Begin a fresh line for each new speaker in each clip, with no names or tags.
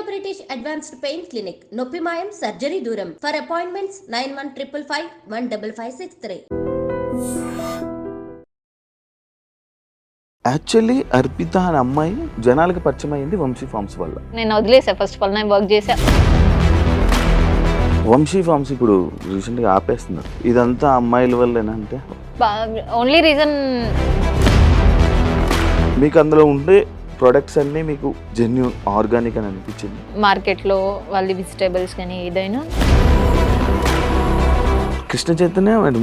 British advanced pain clinic నొప్పి మాయం surgery దూరం ఫర్ అపాయింట్మెంట్స్ 9155515563.
యాక్చువల్లీ అర్పిత అనే అమ్మాయి జనాలకు పరిచయం అయింది వంశీ ఫార్మ్స్ వల్ల.
నేను వదిలేసా ఫస్ట్ ఆఫ్ ఆల్, నేను వర్క్ చేసా.
వంశీ ఫార్మ్స్ ఇప్పుడు రీసెంట్గా ఆపేస్తున్నారు. ఇదంతా అమ్మాయిల వల్లేనా? అంటే
ఓన్లీ రీజన్
మీకు అందులో ఉండే ప్రొడక్ట్స్ అన్నీ మీకు జెన్యూన్ ఆర్గానిక్ అని అనిపించింది?
మార్కెట్లో వాళ్ళ వెజిటేబుల్స్ కానీ ఏదైనా
Krishna Chaitanya and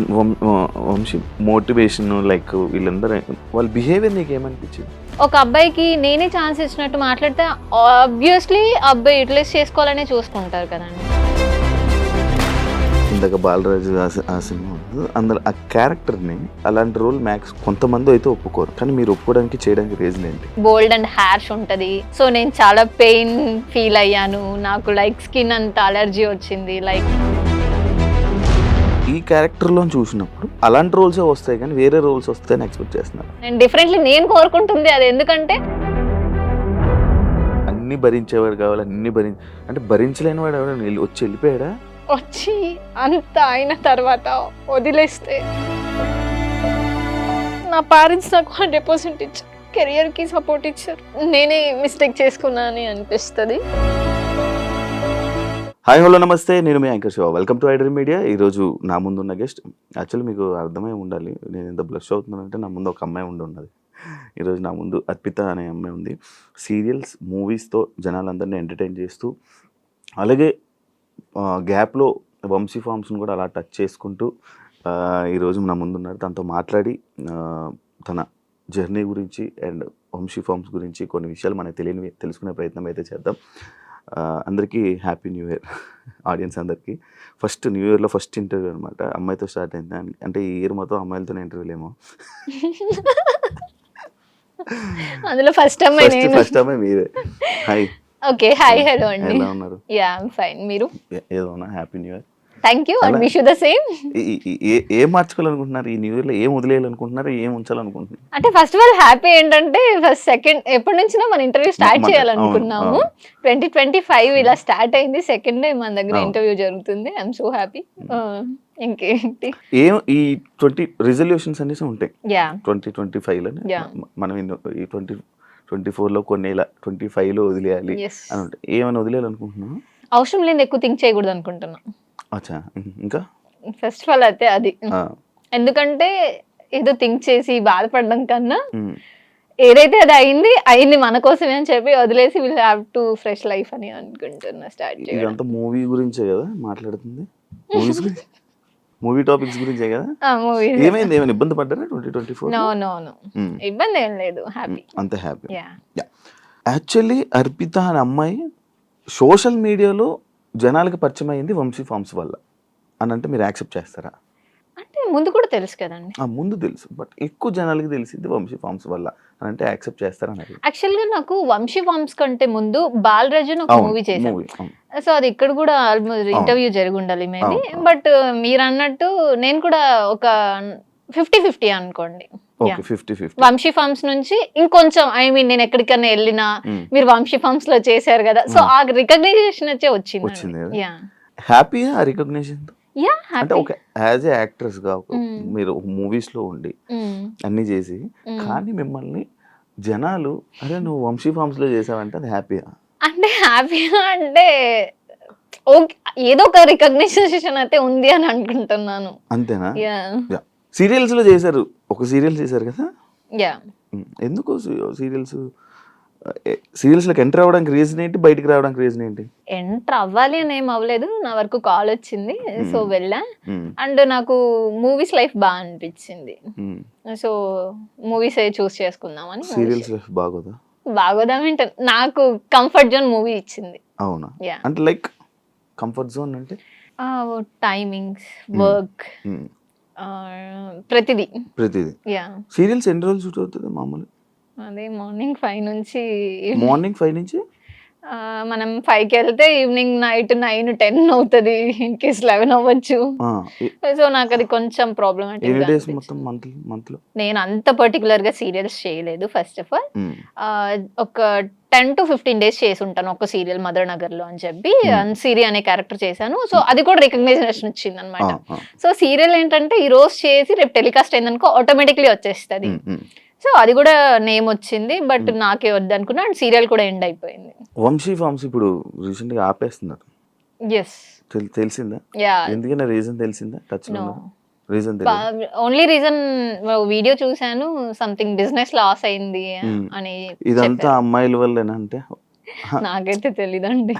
Vamshi motivation like వీళ్ళందరూ వాళ్ళ బిహేవియర్ నీకు ఏమనిపించింది?
ఒక అబ్బాయికి నేనే ఛాన్స్ ఇచ్చినట్టు మాట్లాడితే ఆబ్వియస్లీ అబ్బాయి యూటిలైజ్ చేసుకోవాలనే చూసుకుంటారు కదండి.
ఇందాక బాలరాజు ఆ సినిమా అందులో ఆ క్యారెక్టర్ని అలాంటి రోల్ మ్యాక్స్ కొంతమంది అయితే ఒప్పుకోరు, కానీ మీరు ఒప్పుకోవడానికి చేయడానికి రీజన్ ఏంటి?
బోల్డ్ అండ్ హ్యాష్ ఉంటుంది. సో నేను చాలా పెయిన్ ఫీల్ అయ్యాను, నాకు లైక్ స్కిన్ అంత అలర్జీ వచ్చింది. లైక్
ఈ క్యారెక్టర్లో చూసినప్పుడు అలాంటి రోల్సే వస్తాయి కానీ వేరే రోల్స్ వస్తాయని ఎక్స్పెక్ట్ చేస్తున్నారు.
నేను డిఫరెంట్లీ నేను కోరుకుంటుంది అది. ఎందుకంటే
అన్ని భరించేవాడు కావాలి, అన్ని అంటే భరించలేని వాడు ఎవరైనా వచ్చి వెళ్ళిపోయాడా?
వచ్చి అంత అయిన తర్వాత వదిలేస్తే నా పేరెంట్స్ నాకు 100% ఇచ్చారు, కెరియర్కి సపోర్ట్ ఇచ్చారు. నేనే మిస్టేక్ చేసుకున్నా అని అనిపిస్తుంది.
హాయ్ హలో నమస్తే, నేను మీ anchor Shiva. Welcome to iDream Media. ఈరోజు నా ముందు ఉన్న గెస్ట్ యాక్చువల్లీ మీకు అర్థమై ఉండాలి నేను ఎంత బ్లష్ అవుతున్నానంటే నా ముందు ఒక అమ్మాయి ఉన్నది. ఈరోజు నా ముందు అర్పిత అనే అమ్మాయి ఉంది. సీరియల్స్ మూవీస్తో జనాలందరినీ ఎంటర్టైన్ చేస్తూ అలాగే గ్యాప్లో వంశీ ఫార్మ్స్ని కూడా అలా టచ్ చేసుకుంటూ ఈరోజు నా ముందున్నారు. తనతో మాట్లాడి తన జర్నీ గురించి అండ్ వంశీ ఫార్మ్స్ గురించి కొన్ని విషయాలు మనకు తెలియనివి తెలుసుకునే ప్రయత్నం అయితే చేద్దాం. అందరికీ హ్యాపీ న్యూ ఇయర్ ఆడియన్స్ అందరికీ. ఫస్ట్ న్యూ ఇయర్లో ఫస్ట్ ఇంటర్వ్యూ అనమాట, అమ్మాయితో స్టార్ట్ అయింది. అంటే ఈ ఇయర్ మొత్తం అమ్మాయిలతోనే ఇంటర్వ్యూలు ఏమో.
అందులో ఫస్ట్
అమ్మాయి మీరే. హాయ్.
ఓకే, హాయ్ హలో అండి.
ఎలా ఉన్నారు?
Yeah I'm fine. మీరు?
ఏదోనా happy new year.
Thank you and wish you the same.
ఏం మార్చుకోవాలనుకుంటున్నారు ఈ న్యూ ఇయర్లో? ఏం వదిలేయాలనుకుంటున్నారు? ఏం ఉంచాలనుకుంటున్నారు?
అంటే ఫస్ట్ ఆఫ్ ఆల్ హ్యాపీ ఏంటంటే ఫస్ట్ సెకండ్ ఎప్పటి నుంచినా మన ఇంటర్వ్యూ స్టార్ట్ చేయాలనుకున్నాము. 2025 ఇలా స్టార్ట్ అయింది. సెకండ్ డే మన దగ్గర ఇంటర్వ్యూ జరుగుతుంది. I'm so happy. ఇంకేంటి
ఈ 20 రిజల్యూషన్స్ అనేసి ఉంటాయి 2025లో. మనం ఈ 2024లో కొన్ని ఇలా 25లో వదిలేయాలి అని ఉంటాయి. ఏమైనా వదిలేయాలనుకుంటున్నాను?
అవసరం లేని ఎక్కువ థింక్ చేయకూడదు అనుకుంటున్నా.
అచ్చా, ఇంకా
ఫస్ట్ ఆఫ్ ఆల్ అయితే అది. ఎందుకంటే ఏదో థింక్ చేసి బాధపడడం కన్నా ఏదైతే అది అయింది మన కోసమే అని చెప్పి వదిలేసి will have to fresh life అని అనుకుంటున్నా. స్టార్ట్ చేయడం.
ఇదంతా మూవీ గురించే కదా మాట్లాడుతుంది, మూవీస్ గురించి, మూవీ టాపిక్స్ గురించే కదా. ఏమైంది, ఏమైనా ఇబ్బంది పడ్డారా 2024?
నో ఇబ్బంది ఏం లేదు, హ్యాపీ,
అంత హ్యాపీ. యాక్చువల్లీ అర్పిత అనే అమ్మాయి సోషల్ మీడియాలో జనాలకు పరిచయం అయింది వంశీ ఫార్మ్స్ వల్ల అని అంటే మీరు యాక్సెప్ట్ చేస్తారా?
అంటే ముందు కూడా తెలుసు కదండి.
ముందు తెలుసు, బట్ ఎక్కువ జనాలకి తెలిసింది వంశీ ఫార్మ్స్ వల్ల అని అంటే యాక్సెప్ట్ చేస్తారా?
యాక్చువల్ గా నాకు వంశీ ఫార్మ్స్ కంటే ముందు బాలరాజు ఒక మూవీ చేశాను. సో అది ఇక్కడ కూడా ఆల్మోస్ట్ ఇంటర్వ్యూ జరిగి ఉండాలి మేబీ. బట్ మీరు అన్నట్టు నేను కూడా ఒక 50-50 అనుకోండి. వంశీ ఫార్మ్స్ నుంచి ఇంకొంచెం నేను ఎక్కడికైనా వెళ్ళినా మీరు వంశీ ఫార్మ్స్ లో చేశారు కదా, సో ఆ రికగ్నైజేషన్ వచ్చే వచ్చింది.
హ్యాపీ ఆ రికగ్నిషన్. అంటే ఒక యాజ్ ఏ యాక్ట్రెస్ గా మీరు మూవీస్ లో ఉండి అన్ని చేసి కానీ మిమ్మల్ని జనాలు అరే నువ్వు వంశీ ఫార్మ్స్ లో చేసావంటే అది హ్యాపీయా?
అంటే హ్యాపీగా అంటే ఏదో ఒక రికగ్నైజేషన్ అయితే ఉంది అని అనుకుంటున్నాను.
అంతేనా? సీరియల్స్ లో చేశారు, ఒక సీరియల్ చేశారు కదా. ఎందుకు సీరియల్స్ లోకి ఎంటర్ అవ్వడానికి రీజన్ ఏంటి, బయటికి రావడానికి రీజన్ ఏంటి?
ఎంటర్ అవ్వాలి అని ఏం అవ్వలేదు, నా వరకు కాల్ వచ్చింది సో వెళ్ళా. అండ్ నాకు మూవీస్ లైఫ్ బాగా అనిపించింది, సో మూవీస్ చూస్ చేసుకుందామని.
సీరియల్స్ లైఫ్
బాగోదామంటే నాకు కంఫర్ట్ జోన్ మూవీ ఇచ్చింది.
అవునా? అంటే లైక్ కంఫర్ట్ జోన్ అంటే
టైమింగ్స్, వర్క్, ప్రతిదీ.
సీరియల్స్ ఎన్ని రోజులు షూట్ అవుతుంది మామూలు?
అదే మార్నింగ్ 5 నుంచి మనం 5కి వెళ్తే ఈవినింగ్ నైట్ 9-10 అవుతుంది, ఇన్ కేస్ 11 అవ్వచ్చు. సో నాకు అది కొంచెం ప్రాబ్లమాటిక్. నేను అంత పర్టికులర్ గా సీరియల్స్ చేయలేదు. ఫస్ట్ ఆఫ్ ఆల్ ఒక 10 to 15 డేస్ చేసి ఉంటాను ఒక సీరియల్ మదర్ నగర్ లో అని చెప్పి సిరి అనే క్యారెక్టర్ చేశాను. సో అది కూడా రికగ్నైజేషన్ వచ్చింది అనమాట. సో సీరియల్ ఏంటంటే ఈ రోజు చేసి రేపు టెలికాస్ట్ అయిందనుకో ఆటోమేటిక్లీ వచ్చేస్తుంది. సో అది కూడా నేమ్ వచ్చింది, బట్ నాకే వద్దనుకున్నా అండ్ సీరియల్ కూడా ఎండ్ అయిపోయింది.
వంశీ ఫార్మ్స్ ఇప్పుడు రీసెంట్ గా ఆపేస్తున్నారు.
ఎస్,
తెలిసిందా?
యా.
ఎందుకన్నా రీజన్ తెలిసిందా? Touch
no,
reason
only reason video చూసాను, సంథింగ్ బిజినెస్ లాస్ అయింది అని.
ఇదంతా అమ్మాయిల వల్లేనా అంటే?
నాకైతే తెలీదండి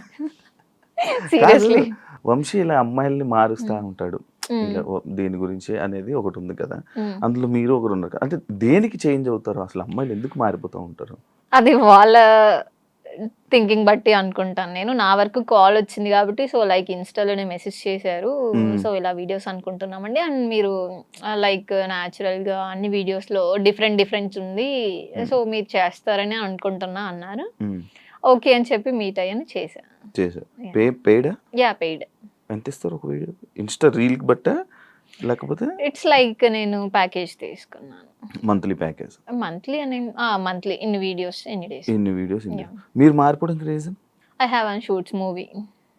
సీరియస్లీ.
వంశీ ఇలా అమ్మాయిల్ని మారుస్తా ఉంటాడు ఇలా దీని గురించి అనేది ఒకటి ఉంది కదా, అందులో మీరు ఒకరు ఉన్నారు కదా. అంటే దేనికి చేంజ్ అవుతారు అసలు అమ్మాయిలు, ఎందుకు మారిపోతూ ఉంటారు?
అది వాళ్ళ థింకింగ్ బట్టి అనుకుంటాను నేను. నా వరకు కాల్ వచ్చింది కాబట్టి, సో లైక్ ఇన్స్టాలోనే మెసేజ్ చేశారు, సో ఇలా వీడియోస్ అనుకుంటున్నామండి అండ్ మీరు లైక్ న్యాచురల్ గా అన్ని వీడియోస్ లో డిఫరెంట్ ఉంది, సో మీరు చేస్తారని అనుకుంటున్నా అన్నారు. ఓకే అని చెప్పి మీట్ అయ్యాను, చేశాను.
పెయిడా?
Yeah, paid.
ఎంత ఇస్తారు ఒక వీడియో? ఇన్స్టా రీల్ బట్ట లేకపోతే?
ఇట్స్ లైక్ నేను ప్యాకేజ్ తీసుకున్నాను,
మంత్లీ ప్యాకేజ్.
మంత్లీ అని మంత్లీ ఇన్ని వీడియోస్ ఎన్ని డేస్.
ఇన్ని వీడియోస్. మీరు మారిపోవడానికి reason?
I have one shoots movie.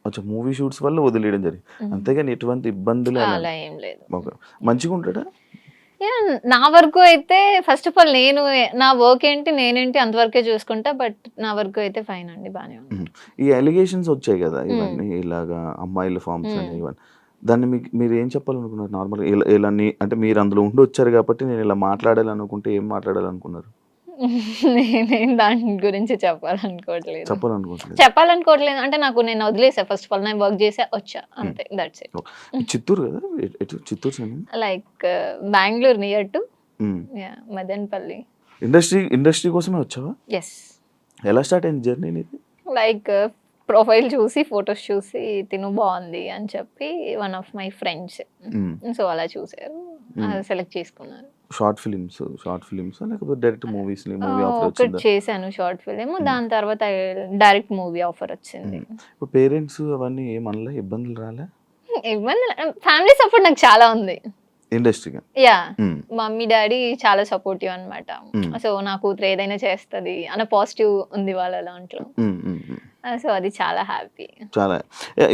అచ్చా, మూవీ షూట్స్ వల్ల వదిలేయడం జరిగింది, అంతేగాని ఎటువంటి ఇబ్బందులు
అలా ఏం లేదు.
మంచిగా ఉంటాడా?
నా వరకు అయితే ఫస్ట్ ఆఫ్ ఆల్ నేను నా వర్క్ ఏంటి నేనేంటి అంతవరకే చూసుకుంటా, బట్ నా వరకు అయితే ఫైన్ అండి, బానే ఉంది.
ఈ అలిగేషన్స్ వచ్చాయి కదా ఇవన్నీ, ఇలాగా అమ్మాయిల ఫార్మ్స్ అని ఇవన్నీ, దాన్ని మీరు ఏం చెప్పాలనుకున్నారు నార్మల్గా? ఇలా అంటే మీరు అందులో ఉండి వచ్చారు కాబట్టి నేను ఇలా మాట్లాడాలనుకుంటే ఏం మాట్లాడాలనుకున్నారు?
నేనేం దాని గురించి చెప్పాలనుకోవట్లేదు అంటే నాకు నేను వదిలేసా. ఫస్ట్ ఆఫ్ ఆల్ నేను వర్క్ చేసా వచ్చా అంతే, దట్స్ ఇట్.
చిత్తూరు కదా? Chittoor
like Bengaluru near to Madanapalle.
Industry కోసమే వచ్చావా?
ఎస్.
ఎలా స్టార్ట్ అయింది జర్నీ ఇది?
లైక్ ప్రొఫైల్ చూసి ఫొటోస్ చూసి తిను బాగుంది అని చెప్పి one of my friends, so అలా చూసారు, సెలెక్ట్ చేసుకున్నారు.
షార్ట్ ఫిలిమ్స్ లేకపోతే డైరెక్ట్ మూవీస్? మూవీ ఆఫర్
ఒకటి
వచ్చిందా?
చేశాను షార్ట్ ఫిలిం, దాని తర్వాత డైరెక్ట్ మూవీ ఆఫర్ వచ్చింది.
ఇప్పుడు పేరెంట్స్ అవన్నీ ఏమనలే, ఇబ్బందులు రాలే?
ఫ్యామిలీ సపోర్ట్ నాకు చాలా ఉంది
ఇండస్ట్రీగా.
యా, మమ్మీ డాడీ చాలా సపోర్టివ్ అన్నమాట. సో నా కూతురు ఏదైనా చేస్తుంది అన్న పాజిటివ్ ఉంది వాళ్ళ దాంట్లో, సో అది చాలా హ్యాపీ.
చాలా.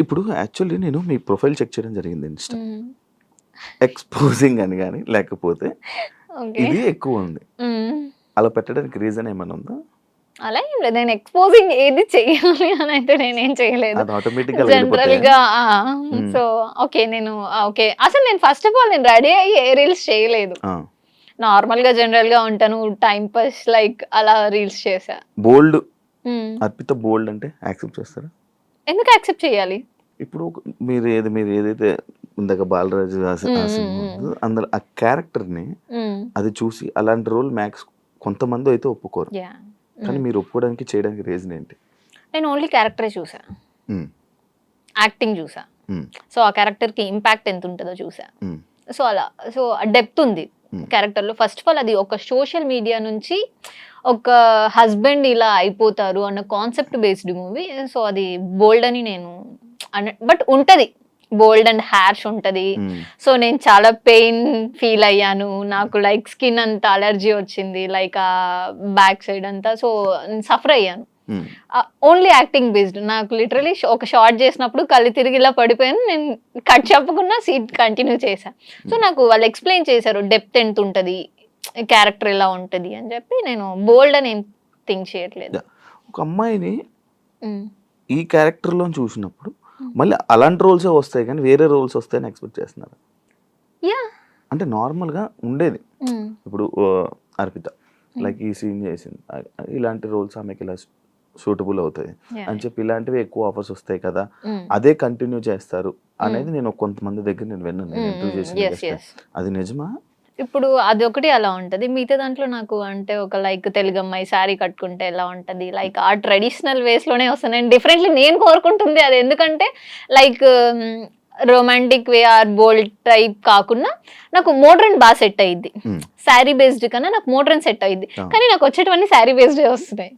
ఇప్పుడు యాక్చువల్లీ నేను మీ ప్రొఫైల్ చెక్ చేయడం జరిగింది ఇన్స్టా, ఎక్స్పోజింగ్ అని కానీ లేకపోతే ఇది ఎక్కువ ఉంది, అలా పెట్టడానికి రీజన్ ఏమైనా ఉందా?
అలా ఏం లేదు, నేను ఎక్స్పోజింగ్ ఏది చెయ్యాలి అని అయితే నేనేం చేయలేదు జనరల్ గా. సో ఓకే నేను ఓకే అసలు నేను ఫస్ట్ ఆఫ్ ఆల్ నేను రెడీ అయ్యి ఏ రీల్స్ చేయలేదు, నార్మల్ గా జనరల్ గా ఉంటాను, టైం పాస్ లైక్ అలా రీల్స్ చేసా.
బోల్డ్ అర్పిత బోల్డ్ అంటే యాక్సెప్ట్ చేస్తారా?
ఎందుకు యాక్సెప్ట్ చేయాలి?
ఇప్పుడు మీరు ఏదైతే ఇందాక బాలరాజు అందులో ఆ క్యారెక్టర్ ని అది చూసి అలాంటి రోల్ మ్యాక్స్ కొంతమంది అయితే ఒప్పుకోరు, కానీ మీరు ఒప్పుకోవడానికి చేయడానికి రీజన్ ఏంటి?
నేను ఓన్లీ క్యారెక్టరే చూసా, యాక్టింగ్ చూసా, సో ఆ క్యారెక్టర్ కి ఇంపాక్ట్ ఎంత ఉంటుందో చూసా, సో అలా సో డెప్త్ ఉంది క్యారెక్టర్ లో. ఫస్ట్ ఆఫ్ ఆల్ అది ఒక సోషల్ మీడియా నుంచి ఒక హస్బెండ్ ఇలా అయిపోతారు అన్న కాన్సెప్ట్ బేస్డ్ మూవీ, సో అది బోల్డ్ అని నేను బట్ ఉంటది బోల్డ్ అండ్ హ్యార్ష్ ఉంటది. సో నేను చాలా పెయిన్ ఫీల్ అయ్యాను, నాకు లైక్ స్కిన్ అంతా అలర్జీ వచ్చింది, లైక్ ఆ బ్యాక్ సైడ్ అంతా, సో సఫర్ అయ్యాను. Only acting based. నాకు లిటరలీ ఒక షార్ట్ చేసినప్పుడు కళ్ళు తిరిగి ఇలా పడిపోయాను, నేను కట్ చెప్పకుండా సీట్ కంటిన్యూ చేశాను. సో నాకు వాళ్ళు ఎక్స్ప్లెయిన్ చేశారు డెప్త్ ఎంత ఉంటది, క్యారెక్టర్ ఎలా ఉంటది అని చెప్పి, నేను బోల్డ్ అని ఏం థింక్ చేయట్లేదు.
ఒక అమ్మాయిని ఈ క్యారెక్టర్ లో చూసినప్పుడు మళ్ళీ అలాంటి రోల్సే వస్తాయి కానీ వేరే రోల్స్ వస్తాయని ఎక్స్పెక్ట్ చేస్తున్నారు? అంటే నార్మల్ గా ఉండేది ఇప్పుడు అర్పిత లైక్ ఈ సీన్ చేసింది, ఇలాంటి రోల్స్ ఆమెకి ఇలా సూటబుల్ అవుతాయి అని చెప్పి ఇలాంటివి ఎక్కువ ఆఫర్స్ వస్తాయి కదా, అదే కంటిన్యూ చేస్తారు అనేది నేను కొంతమంది దగ్గర నేను విన్నాను, ఇంటర్వ్యూ చేసిన. అది నిజమా?
ఇప్పుడు అది ఒకటి అలా ఉంటది, మిగతా దాంట్లో నాకు అంటే ఒక లైక్ తెలుగు అమ్మాయి శారీ కట్టుకుంటే ఎలా ఉంటది, లైక్ ఆ ట్రెడిషనల్ వేస్ లోనే వస్తాను నేను. డిఫరెంట్లీ నేను కోరుకుంటుంది అది, ఎందుకంటే like romantic way or bold type కాకుండా నాకు మోడ్రన్ బాగా సెట్ అయ్యిద్ది. శారీ బేస్డ్ కన్నా నాకు మోడ్రన్ సెట్ అయ్యిద్ది, కానీ నాకు వచ్చేటవన్నీ శారీ బేస్డ్ వస్తున్నాయి.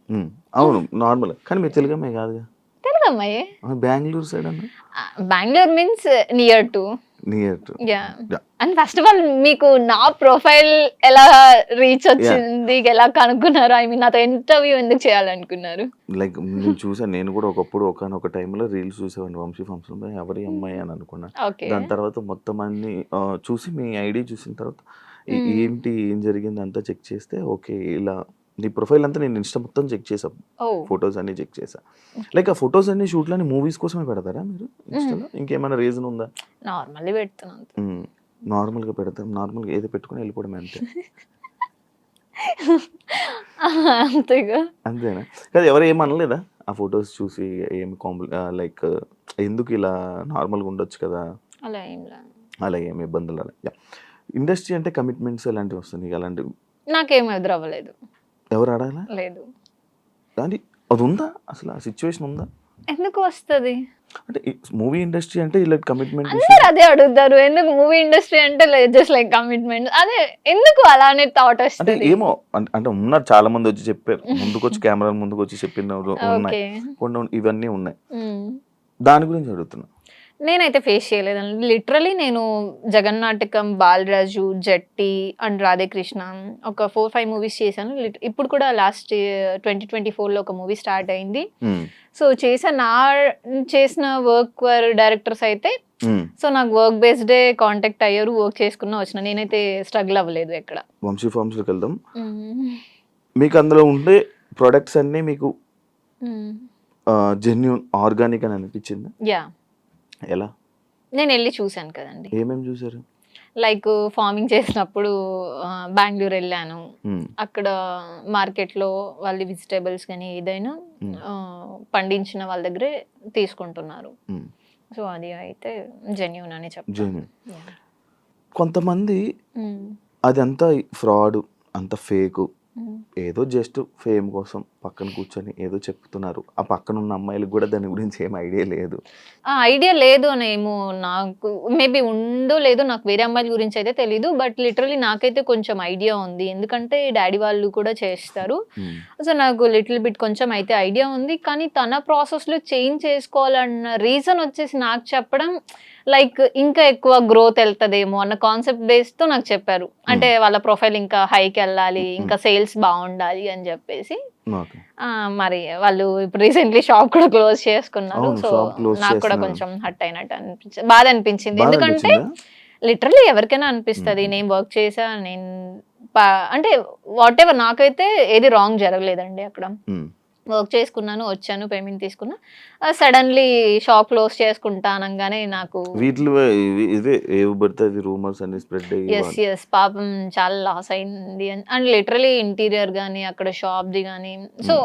అవును నార్మల్, కానీ మీరు తెలుగు అమ్మాయి కాదు.
తెలుగు అమ్మాయి
బెంగళూరు సైడ్ అన్న,
Bengaluru means near to
near to
yeah and first of all మీకు నా ప్రొఫైల్ ఎలా రీచ్ వచ్చింది, ఎలా కనుక్కున్నారు, ఐ మీన్ నాతో ఇంటర్వ్యూ ఎందుకు చేయాలనుకున్నారు?
లైక్ నేను చూసాను, నేను కూడా ఒకప్పుడు ఒక టైంలో రీల్స్ చూసేవాడిని వంశీ ఫంక్షన్, ఎవరి అమ్మాయి అని అనుకున్నా.
ఓకే.
దాని తర్వాత మొత్తం అన్ని చూసి మీ ఐడి చూసిన తర్వాత ఏంటి ఏం జరిగింది అంతా చెక్ చేస్తే ఓకే ఇలా నీ ప్రొఫైల్ అంతా నేను ఇన్స్టా మొత్తం చెక్ చేసా, ఫొటోస్ అన్ని చెక్ చేసా. లైక్ ఆ ఫొటోస్ అన్ని షూట్లని మూవీస్ కోసమే పెడతారా మీరు ఇన్స్టాలో? ఇంకేమైనా రీజన్ ఉందా?
నార్మల్లీ పెడుతున్నాను.
నార్మల్గా పెడతాం, నార్మల్గా ఏదో పెట్టుకుని వెళ్ళిపోవడమే అంతే.
అంతేగా.
అంతేనా? కాదు ఎవరు ఏమనలేదా ఆ ఫొటోస్ చూసి? ఏమి లైక్ ఎందుకు ఇలా నార్మల్గా ఉండొచ్చు కదా,
అలా ఏం లేదు,
అలా ఏమి ఇబ్బందులు అలా? ఇండస్ట్రీ అంటే కమిట్మెంట్స్ ఎలాంటివి వస్తుంది? అలాంటివి
నాకేం ఎదురవ్వలేదు.
ఎవరు అడగలా?
లేదు.
కానీ అది ఉందా అసలు, ఆ సిచ్యువేషన్ ఉందా?
ఎందుకు వస్తుంది
అంటే మూవీ ఇండస్ట్రీ అంటే ఇలా కమిట్మెంట్
అందరు అదే అడుగుతారు, ఎందుకు మూవీ ఇండస్ట్రీ అంటే జస్ట్ లైక్ కమిట్మెంట్, అదే ఎందుకు అలానే థాట్
అంటే
వస్తుంది?
ఏమో అంటే ఉన్నారు చాలా మంది వచ్చి చెప్పారు, ముందుకు వచ్చి కెమెరా ముందుకు వచ్చి చెప్పిన ఉన్నాయి, కొన్ని ఇవన్నీ ఉన్నాయి. దాని గురించి అడుగుతున్నా.
నేనైతే ఫేస్ చేయలేదండి. లిటరలీ నేను జగన్నాటకం, బాలరాజు, జట్టి అండ్ రాధేకృష్ణ ఒక 4-5 మూవీస్ చేశాను. ఇప్పుడు కూడా లాస్ట్ 2024లో ఒక మూవీ స్టార్ట్ అయింది. సో చేసిన వర్క్ డైరెక్టర్స్ అయితే సో నాకు వర్క్ బేస్డే కాంటాక్ట్ అయ్యారు, వర్క్ చేసుకున్నా వచ్చిన. నేనైతే స్ట్రగుల్ అవ్వలేదు ఎక్కడ.
వంశీ ఫార్మ్స్లోకి వెళ్దాం. మీకు అందులో ఉండే ప్రొడక్ట్స్ అన్నీ మీకు జెన్యూన్ ఆర్గానిక్ అని అనిపించింది?
యా,
ఎలా?
నేను వెళ్ళి చూశాను కదండి.
ఏమేమి చూసారు?
లైక్ ఫార్మింగ్ చేసినప్పుడు బెంగళూరు వెళ్ళాను. అక్కడ మార్కెట్లో వాళ్ళ వెజిటేబుల్స్ కానీ ఏదైనా పండించిన వాళ్ళ దగ్గరే తీసుకుంటున్నారు. సో అది అయితే జెన్యూన్ అని చెప్తాను.
కొంతమంది అది అంతా ఫ్రాడ్, అంత ఫేక్, ఏదో జస్ట్ ఫేమ్ కోసం పక్కన కూర్చొని ఏదో చెప్తున్నారు. ఆ పక్కన ఉన్న అమ్మాయిలకు కూడా దాని గురించి ఏం ఐడియా లేదు.
ఐడియా లేదు అనేమో, నాకు మేబీ ఉందో లేదో, నాకు వేరే అమ్మాయిల గురించి అయితే తెలీదు. బట్ లిటరలీ నాకైతే కొంచెం ఐడియా ఉంది, ఎందుకంటే డాడీ వాళ్ళు కూడా చేస్తారు. సో నాకు లిటిల్ బిట్ కొంచెం అయితే ఐడియా ఉంది. కానీ తన ప్రాసెస్లో చేంజ్ చేసుకోవాలన్న రీజన్ వచ్చేసి నాకు చెప్పడం లైక్ ఇంకా ఎక్కువ గ్రోత్ వెళ్తదేమో అన్న కాన్సెప్ట్ బేస్తో నాకు చెప్పారు. అంటే వాళ్ళ ప్రొఫైల్ ఇంకా హైకి వెళ్ళాలి, ఇంకా సేల్స్ బాగుండాలి అని చెప్పేసి. మరి వాళ్ళు ఇప్పుడు రీసెంట్లీ షాప్ కూడా క్లోజ్ చేసుకున్నారు. సో నాకు కూడా కొంచెం హర్ట్ అయినట్టు బాధ అనిపించింది. ఎందుకంటే లిటరలీ ఎవరికైనా అనిపిస్తుంది, నేను వర్క్ చేసా, నేను అంటే వాట్ ఎవర్, నాకైతే ఏది రాంగ్ జరగలేదండి. అక్కడ వర్క్ చేసుకున్నాను, వచ్చాను, పేమెంట్ తీసుకున్నా. సడన్లీ షాప్ క్లోజ్ చేసుకుంటా అనగానే నాకు ఎస్ పాపం చాలా లాస్ అయింది. అండ్ లిటరలీ ఇంటీరియర్ కానీ అక్కడ షాప్ది కానీ సో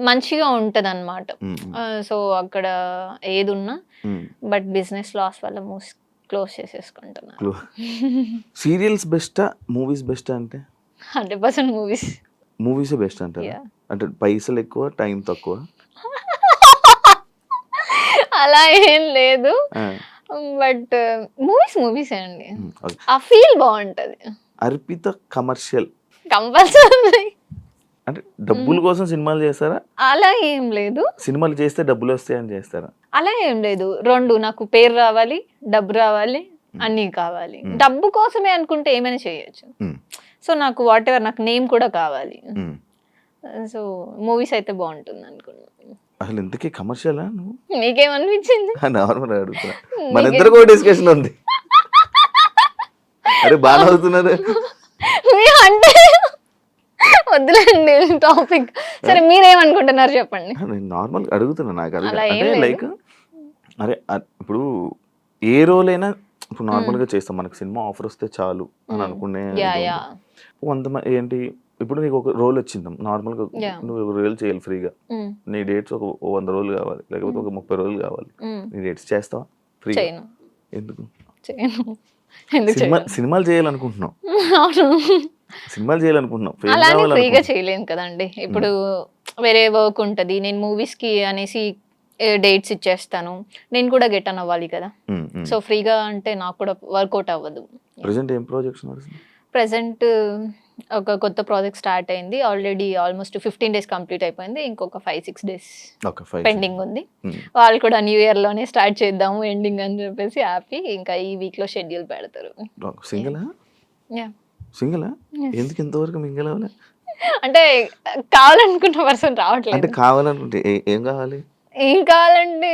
మంచిగా ఉంటది అనమాట. సో అక్కడ ఏది ఉన్నా బట్ బిజినెస్ లాస్ వల్ల క్లోజ్ చేసేసుకుంటున్నాను.
సీరియల్స్ బెస్టా మూవీస్ బెస్టా? అంటే
100%
మూవీస్ బెస్ట్ అంటారు. అంటే పైసలు ఎక్కువ, టైం తక్కువ?
అలా ఏం లేదు, బట్ మూవీస్ అండి. ఆ ఫీల్ బాగుంటది.
Arpita commercial
compulsory.
అంటే డబ్బుల కోసం సినిమాలు చేస్తారా?
అలా ఏం లేదు.
సినిమాలు చేస్తే డబ్బులు వస్తాయని చేస్తారా?
అలా ఏం లేదు. రెండు, నాకు పేరు రావాలి, డబ్బు రావాలి, అన్నీ కావాలి. డబ్బు కోసమే అనుకుంటే ఏమైనా చేయొచ్చు. సో నాకు వాట్ ఎవర్, నాకు నేమ్ కూడా కావాలి. సో మూవీస్ అయితే బాగుంటుంది అనుకున్నాను.
అసలు ఇంతకీ కమర్షియలా?
మీకేమనిపించింది?
నార్మల్ అడుగుతున్నా, మన ఇద్దరు కూడా డిస్కషన్ ఉంది. అరే బాగా అవుతున్నారు
అంటే వద్దులేండి టాపిక్. సరే మీరేమనుకుంటున్నారు చెప్పండి.
నేను నార్మల్ అడుగుతున్నా. నాకు అంటే లైక్ అరే ఇప్పుడు ఏ రోల్ అయినా ఇప్పుడు నార్మల్గా చేస్తాం, మనకు సినిమా ఆఫర్ వస్తే చాలు అని అనుకునే కొంతమంది ఏంటి, ఇప్పుడు నీకు ఒక రోల్ వచ్చింది నార్మల్గా, నువ్వు ఒక రోల్ చేయాలి ఫ్రీగా, నీ డేట్స్ ఒక 100 రోజులు కావాలి, లేకపోతే ఒక 30 రోజులు కావాలి, నీ డేట్స్ చేస్తావా ఫ్రీగా? ఎందుకు? సినిమాలు చేయాలనుకుంటున్నావు, సినిమాలు చేయాలనుకుంటున్నావు,
ఫ్రీగా చేయలేను కదండి. ఇప్పుడు వేరే వర్క్ ఉంటది, నేను మూవీస్ కి అనేసి డేట్స్ ఇచ్చేస్తాను, నేను కూడా గెట్ అన్ అవ్వాలి కదా. సో ఫ్రీగా అంటే నాకు కూడా వర్కౌట్ అవ్వదు.
ప్రెసెంట్ ఏం ప్రాజెక్ట్స్?
ప్రెసెంట్ ఒక కొత్త ప్రాజెక్ట్ స్టార్ట్ అయింది. ఆల్రెడీ ఆల్మోస్ట్ 15 డేస్ కంప్లీట్ అయిపోయింది. ఇంకొక 5-6 డేస్
ఓకే 5
పెండింగ్ ఉంది. వాళ్ళు కూడా న్యూ ఇయర్ లోనే స్టార్ట్ చేద్దాము ఎండింగ్ అని చెప్పేసి హ్యాపీ. ఇంకా ఈ వీక్ లో షెడ్యూల్ పెడతారు.
సింగిలా
Yeah.
సింగిలా
Yes.
ఎందుకు ఇంతవరకు మింగిల్ అవ్వలే?
అంటే కావాలనుకున్న పర్సన్
అంటే
రావట్లేదు.
కావాలనుకుంటే ఏం కావాలి?
ఏం కావాలంటే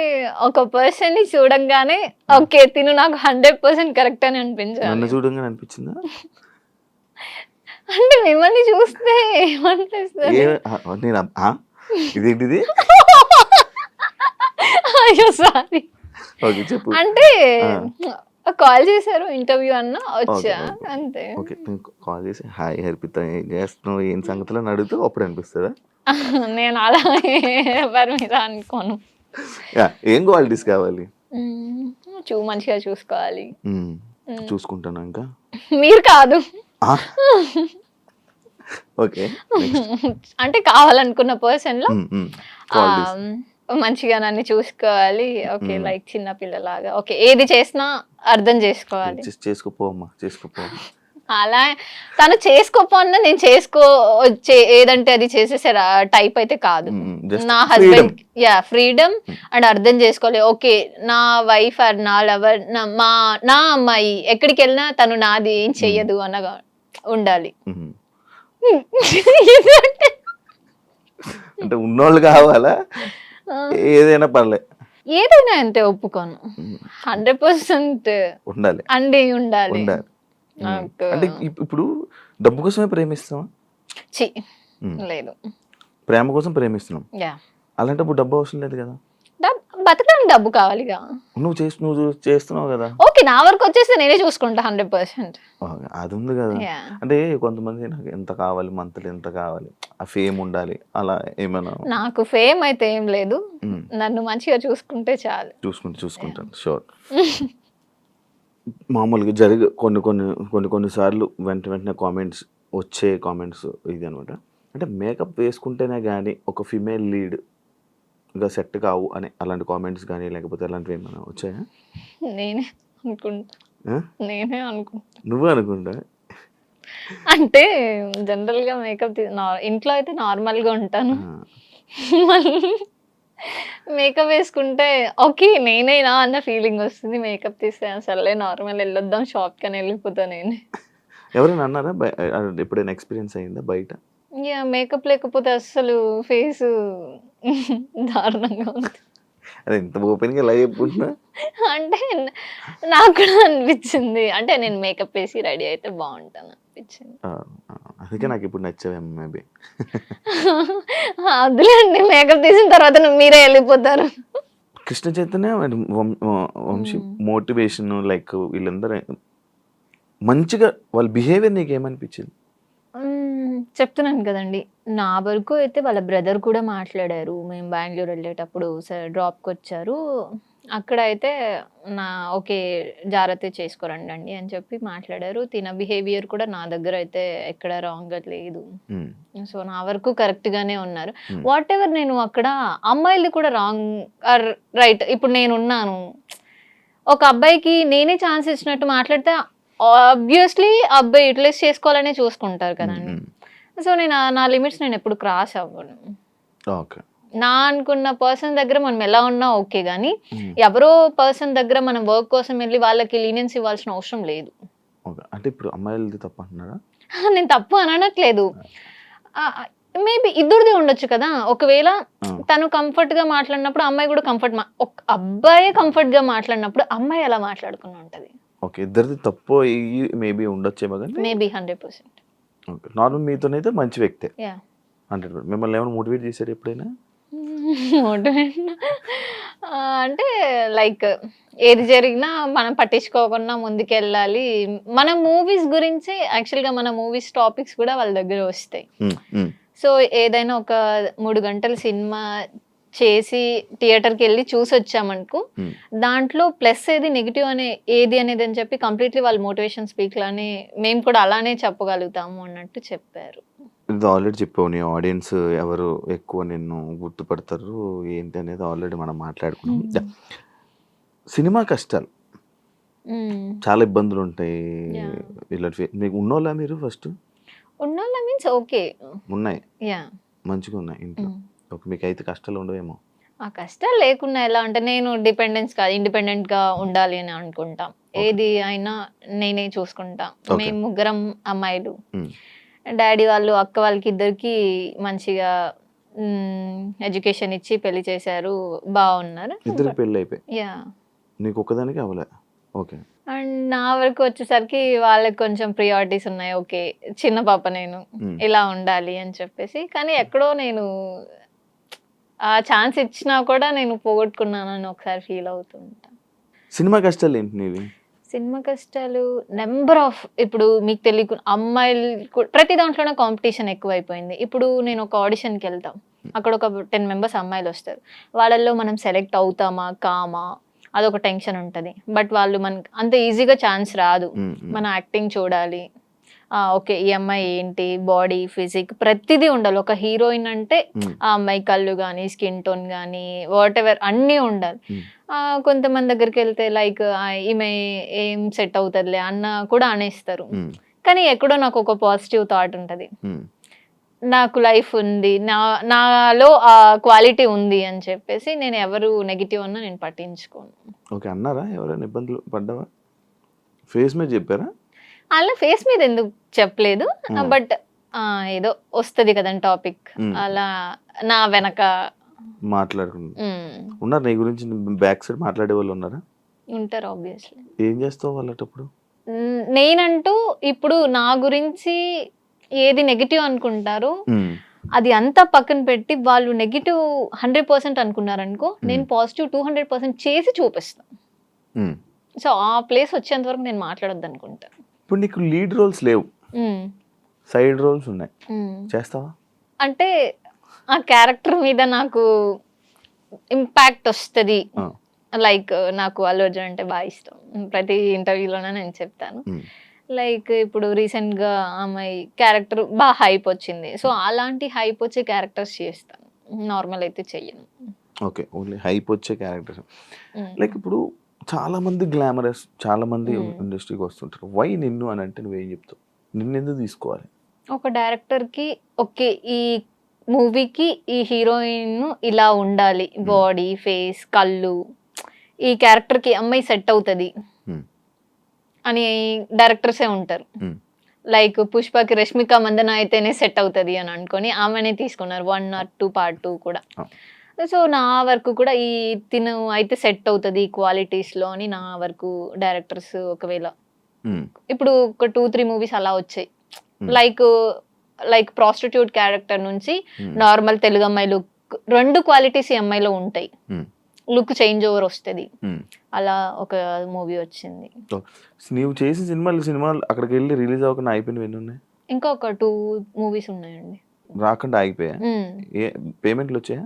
ఒక పర్సన్ ని చూడంగానే ఓకే తిను నాకు 100% కరెక్ట్ అని
నన్ను
అనిపించాలి.
చూడంగానే అనిపించిందా?
అంటే మిమ్మల్ని చూస్తే ఏమనిపిస్తుంది?
నేను ఇదేంటిది?
అయ్యో సారీ.
ఓకే చెప్పు.
అంటే కాల్ చేశారు ఇంటర్వ్యూ అన్న వచ్చా
ఓకే.
అంతే.
ఓకే నేను కాల్ చేసి హాయ్ హర్పిత ఏం చేస్తున్నావు ఏం సంగతులు అని అడుగుతూ అప్పుడు అనిపిస్తుందా?
నేను అలా ఎవరి మీద అనుకోను.
ఏం క్వాలిటీస్ కావాలి?
మంచిగా చూసుకోవాలి.
చూసుకుంటాను ఇంకా.
మీరు కాదు.
ఓకే
అంటే కావాలనుకున్న పర్సన్ లో మంచిగా నన్ను చూసుకోవాలి. ఓకే లైక్ చిన్న పిల్లలాగా ఓకే ఏది చేసినా అర్థం చేసుకోవాలి.
చేసుకోపోమ్మా చేసుకోపో.
అలా తను చేసుకోపోన్నా నేను ఏదంటే అది చేసేసే టైప్ అయితే కాదు. నా హస్బెండ్ ఫ్రీడమ్ అండ్ అర్థం చేసుకోవాలి. ఓకే నా వైఫ్ ఆర్ నా లవర్ నా అమ్మాయి ఎక్కడికి వెళ్ళినా తను నాది ఏం చెయ్యదు అనగా ఉండాలి.
అంటే ఉన్నోళ్ళు కావాలా? ఏదైనా పర్లే.
ఏదైనా అంటే ఒప్పుకోను. 100%
ఉండాలి
అండి ఉండాలి.
అంటే ఇప్పుడు డబ్బు కోసమే ప్రేమిస్తావా?
లేదు
ప్రేమ కోసం ప్రేమిస్తున్నాం.
యా
అలాంటప్పుడు డబ్బు అవసరం లేదు కదా?
బతకడానికి డబ్బు కావాలిగా.
నువ్వు చేస్తున్నావు కదా.
ఓకే నా వరకు వచ్చేస్తే నేనే చూసుకుంటా 100%.
అది ఉంది కదా. అంటే కొంతమంది నాకు ఎంత కావాలి మంత్లీ ఎంత కావాలి ఆ ఫేమ్ ఉండాలి అలా ఏమైనా?
నాకు ఫేమ్ అయితే ఏం లేదు. నన్ను మంచిగా చూసుకుంటే చాలు.
చూసుకుంటాను షూర్. మామూలుగా కొన్ని సార్లు వెంటనే కామెంట్స్ వచ్చే కామెంట్స్ ఇది అనమాట. అంటే మేకప్ వేసుకుంటేనే కానీ ఒక ఫిమేల్ లీడ్ గా సెట్ కావు అని అలాంటి కామెంట్స్ కానీ లేకపోతే అలాంటివి ఏమైనా వచ్చాయా?
నేనే అనుకుంటా.
నువ్వు అనుకుంటా?
అంటే జనరల్ గా మేకప్ ఇంట్లో అయితే నార్మల్ గా ఉంటాను. మేకప్ వేసుకుంటే ఓకే నేనేనా అన్న ఫీలింగ్ వస్తుంది. మేకప్ తీస్తే అసలే నార్మల్ వెళ్ళొద్దాం షాప్ కని వెళ్ళిపోతా నేనే.
ఎవరైనా అన్నారా? ఎప్పుడైనా ఎక్స్పీరియన్స్ అయిందా బయట?
మేకప్ లేకపోతే అసలు ఫేస్ దారుణంగా ఉంది.
అదే ఇంత ఓపెన్ గా ఎలా చెప్పుకుంటున్నా?
అంటే నాకు కూడా అనిపించింది. అంటే నేను మేకప్ వేసి రెడీ అయితే బాగుంటాను అనిపించింది.
అందుకే నాకు ఇప్పుడు నచ్చావేమో మేబీ.
వద్దులేండి మేకప్ తీసిన తర్వాత మీరే వెళ్ళిపోతారు.
కృష్ణ చైతన్య వంశీ మోటివేషన్ లైక్ వీళ్ళందరూ మంచిగా వాళ్ళ బిహేవియర్ నీకు ఏమనిపించింది?
చెప్తున్నాను కదండి నా వరకు అయితే వాళ్ళ బ్రదర్ కూడా మాట్లాడారు. మేము బెంగళూరు వెళ్ళేటప్పుడు డ్రాప్కి వచ్చారు. అక్కడ అయితే ఓకే జాగ్రత్త చేసుకోరండి అని చెప్పి మాట్లాడారు. తిన బిహేవియర్ కూడా నా దగ్గర అయితే ఎక్కడ రాంగ్ లేదు. సో నా వరకు కరెక్ట్ గానే ఉన్నారు. వాట్ ఎవర్ నేను అక్కడ అమ్మాయిలది కూడా రాంగ్ ఆర్ రైట్. ఇప్పుడు నేను ఉన్నాను ఒక అబ్బాయికి నేనే ఛాన్స్ ఇచ్చినట్టు మాట్లాడితే ఆబ్వియస్లీ అబ్బాయి యూటిలైజ్ చేసుకోవాలనే చూసుకుంటారు కదండి. సో నేను నా లిమిట్స్ నేను ఎప్పుడు క్రాస్ అవ్వను. నా అనుకున్న పర్సన్ దగ్గర మనం ఎలా ఉన్నా ఓకే కానీ ఎవరో పర్సన్ దగ్గర మనం వర్క్ కోసం వెళ్ళి వాళ్ళకి లీనియన్స్ ఇవ్వాల్సిన అవసరం లేదు.
అంటే ఇప్పుడు అమ్మాయిలది తప్పు అంటున్నారా?
నేను తప్పు అనట్లేదు. మేబీ ఇద్దరిది ఉండొచ్చు కదా. ఒకవేళ తను కంఫర్ట్ గా మాట్లాడినప్పుడు అమ్మాయి కూడా అబ్బాయి కంఫర్ట్ గా మాట్లాడినప్పుడు అమ్మాయి ఎలా మాట్లాడుకుని ఉంటది.
ఓకే ఇద్దరిది తప్పు మేబీ ఉండొచ్చేమో కానీ
మేబీ 100%.
ఓకే నార్మల్ మీతోనైతే మంచి వ్యక్తే 100%. మిమ్మల్ని ఏమైనా మోటివేట్ చేశారు ఎప్పుడైనా?
మోటివేట్ అంటే లైక్ ఏది జరిగినా మనం పట్టించుకోకుండా ముందుకెళ్ళాలి. మన మూవీస్ గురించి యాక్చువల్గా మన మూవీస్ టాపిక్స్ కూడా వాళ్ళ దగ్గర వస్తాయి. సో ఏదైనా ఒక 3 గంటల సినిమా చేసి థియేటర్కి వెళ్ళి చూసి వచ్చామనుకో దాంట్లో ప్లస్ ఏది నెగిటివ్ ఏది అనేది అని చెప్పి కంప్లీట్లీ వాళ్ళ మోటివేషన్ స్పీక్ లానే మేము కూడా అలానే చెప్పగలుగుతాము అన్నట్టు చెప్పారు.
ఇది ఆల్రెడీ చెప్పావు నీ ఆడియన్స్ ఎవరు ఎక్కువ నిన్ను గుర్తుపడతారు ఏంటి అనేది ఆల్రెడీ మనం మాట్లాడుకున్నాం. సినిమా కష్టాలు చాలా ఇబ్బందులు ఉంటాయి. ఇలాంటి మీకు ఉన్నోళ్ళా మీరు ఫస్ట్?
ఉన్నోళ్ళ మీన్స్ ఓకే.
ఉన్నాయి,
యా.
మంచిగా ఉన్నాయి ఇంట్లో. ఓకే, మీకు అయితే కష్టాలు ఉండవేమో.
ఆ కష్టాలు లేకుండా ఎలా అంటే నేను డిపెండెన్స్ కాదు, ఇండిపెండెంట్ గా ఉండాలి అని అనుకుంటాం. ఏది అయినా నేనే చూసుకుంటా. మేము ముగ్గురం అమ్మాయిలు, డాడీ వాళ్ళు అక్క వాళ్ళకి ఇద్దరికి మంచిగా ఎడ్యుకేషన్ ఇచ్చి పెళ్లి చేశారు, బాగున్నారు.
ఇద్దరికి పెళ్ళి అయిపోయి
యా.
నీకు ఒక్కదానికి అవ్వలే. ఓకే.
అండ్ నా వరకు వచ్చేసరికి వాళ్ళకి కొంచెం ప్రియారిటీస్ ఉన్నాయి. ఓకే, చిన్న పాప నేను, ఇలా ఉండాలి అని చెప్పేసి. కానీ ఎక్కడో నేను ఆ ఛాన్స్ ఇచ్చినా కూడా నేను పోగొట్టుకున్నానని ఒకసారి ఫీల్ అవుతుంటా.
సినిమా కష్టాలు ఏంటి నీవి?
సినిమా కష్టాలు నెంబర్ ఆఫ్. ఇప్పుడు మీకు తెలియకు అమ్మాయిలు ప్రతి దాంట్లోనే కాంపిటీషన్ ఎక్కువైపోయింది. ఇప్పుడు నేను ఒక ఆడిషన్కి వెళ్తాం, అక్కడ ఒక 10 మెంబర్స్ అమ్మాయిలు వస్తారు. వాళ్ళల్లో మనం సెలెక్ట్ అవుతామా కామా అదొక టెన్షన్ ఉంటుంది. బట్ వాళ్ళు మనకి అంత ఈజీగా ఛాన్స్ రాదు. మన యాక్టింగ్ చూడాలి, ఓకే ఈ అమ్మాయి ఏంటి, బాడీ ఫిజిక్ ప్రతిదీ ఉండాలి. ఒక హీరోయిన్ అంటే ఆ అమ్మాయి కళ్ళు కానీ, స్కిన్ టోన్ కానీ, వాట్ ఎవర్ అన్నీ ఉండాలి. కొంతమంది దగ్గరికి వెళ్తే లైక్ ఈమె ఏం సెట్ అవుతుందిలే అన్న కూడా అనేస్తారు. కానీ ఎక్కడో నాకు ఒక పాజిటివ్ థాట్ ఉంటుంది, నాకు లైఫ్ ఉంది, నాలో ఆ క్వాలిటీ ఉంది అని చెప్పేసి నేను ఎవరు నెగిటివ్ అన్నా నేను పట్టించుకోను.
ఓకే, అన్నారా ఎవరైనా ఇబ్బందులు పడ్డావా? ఫేస్ మీద చెప్పారా?
అలా ఫేస్ మీద ఎందుకు చెప్పలేదు, బట్ ఏదో వస్తుంది కదండి టాపిక్, అలా నా వెనక
మాట్లాడుకుంటా ఉన్నారు. నీ గురించి బ్యాక్ సైడ్ మాట్లాడే వాళ్ళు ఉన్నారా?
ఉంటారు ఆబ్వియస్లీ.
ఏం చేస్తావు వాళ్ళటప్పుడు?
నేనంటూ ఇప్పుడు నా గురించి ఏది నెగిటివ్ అనుకుంటారో అది అంతా పక్కన పెట్టి వాళ్ళు నెగిటివ్ 100% అనుకున్నారనుకో, నేను పాజిటివ్ 200% చేసి చూపిస్తాను. సో ఆ ప్లేస్ వచ్చేంత వరకు నేను మాట్లాడొద్దు అనుకుంటా.
ఇప్పుడు నీకు లీడ్ రోల్స్ లేవు, సైడ్ రోల్స్ ఉన్నాయి, చేస్తావా?
అంటే ఆ క్యారెక్టర్ మీద నాకు ఇంపాక్ట్ వస్తుంది. లైక్ నాకు అల్లు అర్జున్ అంటే బాగా ఇష్టం, ప్రతి ఇంటర్వ్యూలోనే నేను చెప్తాను. లైక్ ఇప్పుడు రీసెంట్ గా అమ్మాయి క్యారెక్టర్ బాగా హైప్ వచ్చింది, సో అలాంటి హైప్ వచ్చే క్యారెక్టర్స్ చేస్తాను, నార్మల్ అయితే చెయ్యను.
ఓకే, ఓన్లీ హైప్ వచ్చే క్యారెక్టర్స్. లైక్ ఇప్పుడు చాలా మంది గ్లామరస్, చాలా మంది ఇండస్ట్రీకి వస్తుంటారు. వై నిన్ను అని అంటే నువ్వేం చెప్తావు? నిన్ను ఎందుకు తీసుకోవాలి?
ఒక డైరెక్టర్ కి ఓకే ఈ మూవీకి ఈ హీరోయిన్ ఇలా ఉండాలి, బాడీ ఫేస్ కళ్ళు, ఈ క్యారెక్టర్ కి అమ్మాయి సెట్ అవుతుంది అని డైరెక్టర్సే ఉంటారు. లైక్ పుష్పకి రష్మిక మందన అయితేనే సెట్ అవుతుంది అని అనుకొని ఆమెనే తీసుకున్నారు 1 or 2 part 2 కూడా. సో నా వరకు కూడా ఈ తిను అయితే సెట్ అవుతుంది క్వాలిటీస్ లో అని నా వరకు డైరెక్టర్స్ ఒకవేళ ఇప్పుడు ఒక 2-3 మూవీస్ అలా వచ్చాయి. లైక్ ప్రాస్టిట్యూట్ క్యారెక్టర్ నుంచి నార్మల్ తెలుగు అమ్మాయి లుక్, 2 క్వాలిటీస్ ఈ అమ్మాయిలో ఉంటాయి, లుక్ చేంజ్ ఓవర్ వస్తుంది. అలా ఒక మూవీ వచ్చింది.
నీవు చేసిన సినిమాలు అక్కడికి వెళ్ళి రిలీజ్ అవ్వకుండా అయిపోయినవి ఎన్ని ఉన్నాయి?
ఇంకా ఒక 2 మూవీస్ ఉన్నాయండి,
రాకుండా ఆగిపోయా. పేమెంట్లు వచ్చాయా?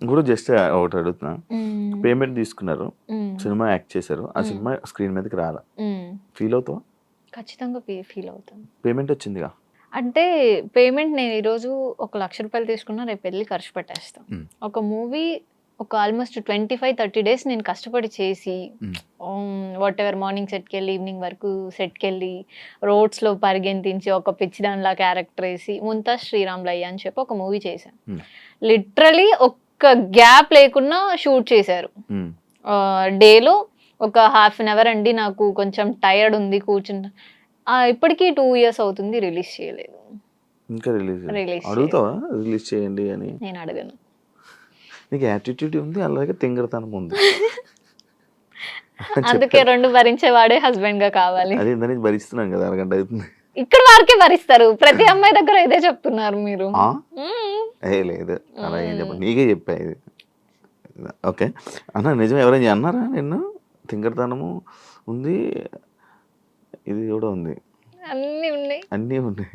కూడా జస్ట్ ఒకటి అడుగుతున్నా, పేమెంట్ తీసుకున్నారు, సినిమా యాక్ట్ చేశారు, ఆ సినిమా స్క్రీన్ మీదకి రాలా, ఫీల్ అవుతావా?
ఖచ్చితంగా ఫీల్ అవుతాను.
పేమెంట్ వచ్చిందిగా
అంటే పేమెంట్ నేను ఈరోజు 1 లక్ష రూపాయలు తీసుకున్నా, రేపు వెళ్ళి ఖర్చు పెట్టేస్తాను. ఒక మూవీ ఒక ఆల్మోస్ట్ 25-30 డేస్ నేను కష్టపడి చేసి వాట్ ఎవర్ మార్నింగ్ సెట్కి వెళ్ళి ఈవినింగ్ వరకు సెట్కి వెళ్ళి రోడ్స్లో పరిగెంతించి ఒక పిచ్చి దానిలా క్యారెక్టర్ వేసి ముంతాజ్ శ్రీరామ్లయ్య అని చెప్పి ఒక మూవీ చేశాను. లిటరలీ ఒక్క గ్యాప్ లేకుండా షూట్ చేశారు. డేలో ఒక 1/2 hour అండి, నాకు కొంచెం టైర్డ్ ఉంది కూర్చుంటా. ఇప్పటికీ 2 years అవుతుంది, రిలీజ్ చేయలేదు.
ఇంకా రిలీజ్ అడుగుతావా? రిలీజ్ చేయండి అని
నేను అడగను.
నీకు యాటిట్యూడ్ ఉంది, అలాగే తింగరతనం ఉంది.
అందుకే 2 భరించేవాడే హస్బెండ్ గా కావాలి.
అదే దాన్ని భరిస్తున్నాం కదా, అరగంట అవుతుంది.
ఇక్కడ వారికే భరిస్తారు, ప్రతి అమ్మాయి దగ్గర ఇదే చెప్తున్నారు మీరు.
లేదు అలా ఏం చెప్పండి, నీకే చెప్పా ఇది. ఓకే అన్న, నిజం ఎవరైనా అన్నారా నిన్ను తింగరతనము ఉంది, ఇది కూడా ఉంది, అన్నీ ఉన్నాయి,